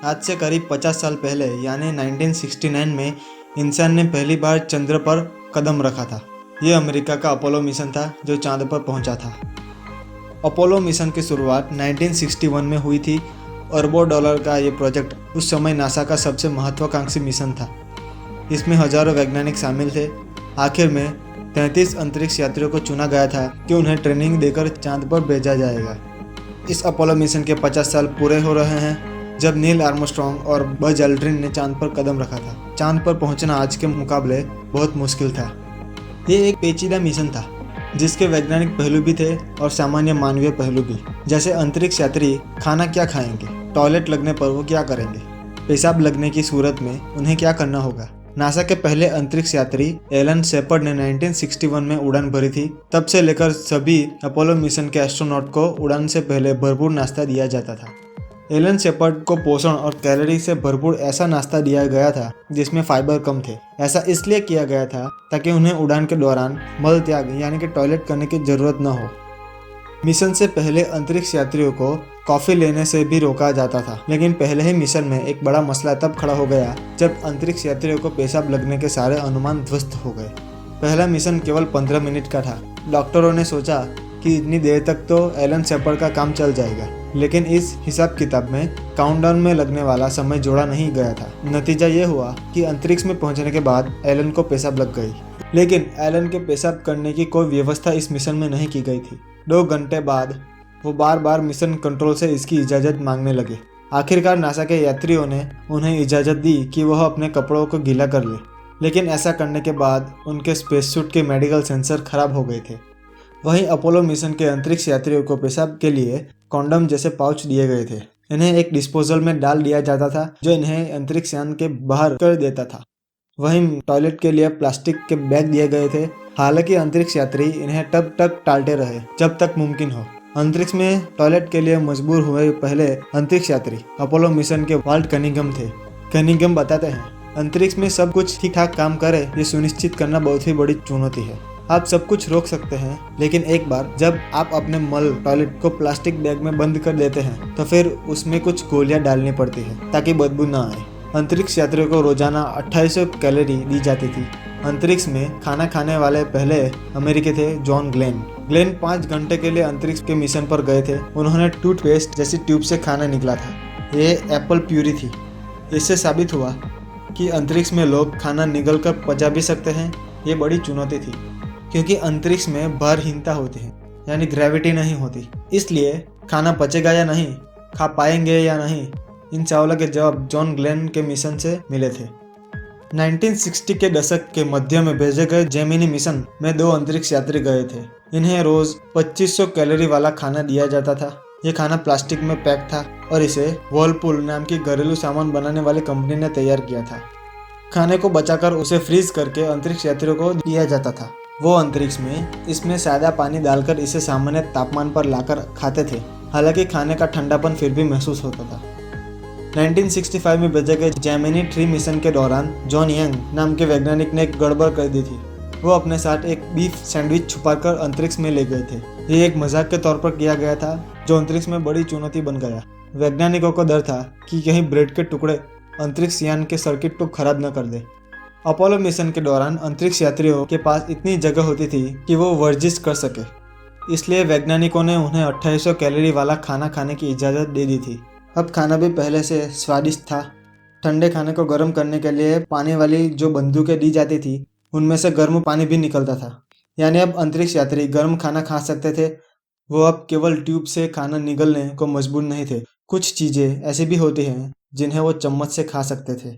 आज से करीब 50 साल पहले यानी 1969 में इंसान ने पहली बार चंद्र पर कदम रखा था। ये अमेरिका का अपोलो मिशन था जो चांद पर पहुंचा था। अपोलो मिशन की शुरुआत 1961 में हुई थी। अरबों डॉलर का ये प्रोजेक्ट उस समय नासा का सबसे महत्वाकांक्षी मिशन था। इसमें हजारों वैज्ञानिक शामिल थे। आखिर में 33 अंतरिक्ष यात्रियों को चुना गया था कि उन्हें ट्रेनिंग देकर चांद पर भेजा जाएगा। इस अपोलो मिशन के 50 साल पूरे हो रहे हैं जब नील आर्मस्ट्रॉन्ग और बज एल्ड्रिन ने चांद पर कदम रखा था। चांद पर पहुंचना आज के मुकाबले बहुत मुश्किल था। ये एक पेचीदा मिशन था जिसके वैज्ञानिक पहलू भी थे और सामान्य मानवीय पहलू भी। जैसे अंतरिक्ष यात्री खाना क्या खाएंगे, टॉयलेट लगने पर वो क्या करेंगे, पेशाब लगने की सूरत में उन्हें क्या करना होगा। नासा के पहले अंतरिक्ष यात्री एलन शेपर्ड ने 1961 में उड़ान भरी थी। तब से लेकर सभी अपोलो मिशन के एस्ट्रोनॉट को उड़ान से पहले भरपूर नाश्ता दिया जाता था। एलन शेपर्ड को पोषण और कैलोरी से भरपूर ऐसा नाश्ता दिया गया था जिसमें फाइबर कम थे। ऐसा इसलिए किया गया था ताकि उन्हें उड़ान के दौरान मल त्याग यानी कि टॉयलेट करने की जरूरत न हो। मिशन से पहले अंतरिक्ष यात्रियों को कॉफ़ी लेने से भी रोका जाता था, लेकिन पहले ही मिशन में एक बड़ा मसला तब खड़ा हो गया जब अंतरिक्ष यात्रियों को पेशाब लगने के सारे अनुमान ध्वस्त हो गए। पहला मिशन केवल 15 मिनट का था। डॉक्टरों ने सोचा कि इतनी देर तक तो एलन शेपर्ड का काम चल जाएगा, लेकिन इस हिसाब किताब में काउंटडाउन में लगने वाला समय जोड़ा नहीं गया था। नतीजा ये हुआ कि अंतरिक्ष में पहुंचने के बाद एलन को पेशाब लग गई, लेकिन एलन के पेशाब करने की कोई व्यवस्था इस मिशन में नहीं की गई थी। 2 घंटे बाद वो बार बार मिशन कंट्रोल से इसकी इजाज़त मांगने लगे। आखिरकार नासा के यात्रियों ने उन्हें इजाज़त दी कि वह अपने कपड़ों को गीला कर ले, लेकिन ऐसा करने के बाद उनके स्पेससूट के मेडिकल सेंसर खराब हो गए थे। वहीं अपोलो मिशन के अंतरिक्ष यात्रियों को पेशाब के लिए कॉन्डम जैसे पाउच दिए गए थे। इन्हें एक डिस्पोजल में डाल दिया जाता था जो इन्हें अंतरिक्ष यान के बाहर कर देता था। वहीं टॉयलेट के लिए प्लास्टिक के बैग दिए गए थे। हालांकि अंतरिक्ष यात्री इन्हें तब तक टालते रहे जब तक मुमकिन हो। अंतरिक्ष में टॉयलेट के लिए मजबूर हुए पहले अंतरिक्ष यात्री अपोलो मिशन के वाल्ट कनिंघम थे। कनिंघम बताते हैं, अंतरिक्ष में सब कुछ ठीक ठाक काम करे ये सुनिश्चित करना बहुत ही बड़ी चुनौती है। आप सब कुछ रोक सकते हैं, लेकिन एक बार जब आप अपने मल टॉयलेट को प्लास्टिक बैग में बंद कर देते हैं तो फिर उसमें कुछ गोलियां डालनी पड़ती है ताकि बदबू ना आए। अंतरिक्ष यात्रियों को रोजाना 2800 कैलोरी दी जाती थी। अंतरिक्ष में खाना खाने वाले पहले अमेरिकी थे जॉन ग्लेन। ग्लेन 5 घंटे के लिए अंतरिक्ष के मिशन पर गए थे। उन्होंने टूथपेस्ट जैसी ट्यूब से खाना निकला था। ये एप्पल प्यूरी थी। इससे साबित हुआ कि अंतरिक्ष में लोग खाना निगल कर पचा भी सकते हैं। ये बड़ी चुनौती थी क्योंकि अंतरिक्ष में भारहीनता होती है, यानी ग्रेविटी नहीं होती। इसलिए खाना पचेगा या नहीं, खा पाएंगे या नहीं, इन सवालों के जवाब जॉन ग्लेन के मिशन से मिले थे। 1960 के दशक के मध्य में भेजे गए जेमिनी मिशन में 2 अंतरिक्ष यात्री गए थे। इन्हें रोज 2500 कैलोरी वाला खाना दिया जाता था। ये खाना प्लास्टिक में पैक था और इसे व्हर्लपूल नाम की घरेलू सामान बनाने वाली कंपनी ने तैयार किया था। खाने को बचाकर उसे फ्रीज करके अंतरिक्ष यात्रियों को दिया जाता था। वो अंतरिक्ष में इसमें सादा पानी डालकर इसे सामान्य तापमान पर लाकर खाते थे। हालांकि खाने का ठंडापन फिर भी महसूस होता था। 1965 में भेजे गए जेमिनी 3 मिशन के दौरान जॉन यंग नाम के वैज्ञानिक ने एक गड़बड़ कर दी थी। वो अपने साथ एक बीफ सैंडविच छुपाकर अंतरिक्ष में ले गए थे। ये एक मजाक के तौर पर किया गया था जो अंतरिक्ष में बड़ी चुनौती बन गया। वैज्ञानिकों को डर था कि कहीं ब्रेड के टुकड़े अंतरिक्ष यान के सर्किट को खराब न कर दे। अपोलो मिशन के दौरान अंतरिक्ष यात्रियों के पास इतनी जगह होती थी कि वो वर्जिश कर सके, इसलिए वैज्ञानिकों ने उन्हें 2800 कैलोरी वाला खाना खाने की इजाज़त दे दी थी। अब खाना भी पहले से स्वादिष्ट था। ठंडे खाने को गर्म करने के लिए पानी वाली जो बंदूकें दी जाती थी उनमें से गर्म पानी भी निकलता था, यानी अब अंतरिक्ष यात्री गर्म खाना खा सकते थे। वो अब केवल ट्यूब से खाना निगलने को मजबूर नहीं थे। कुछ चीज़ें ऐसी भी होती हैं जिन्हें वो चम्मच से खा सकते थे।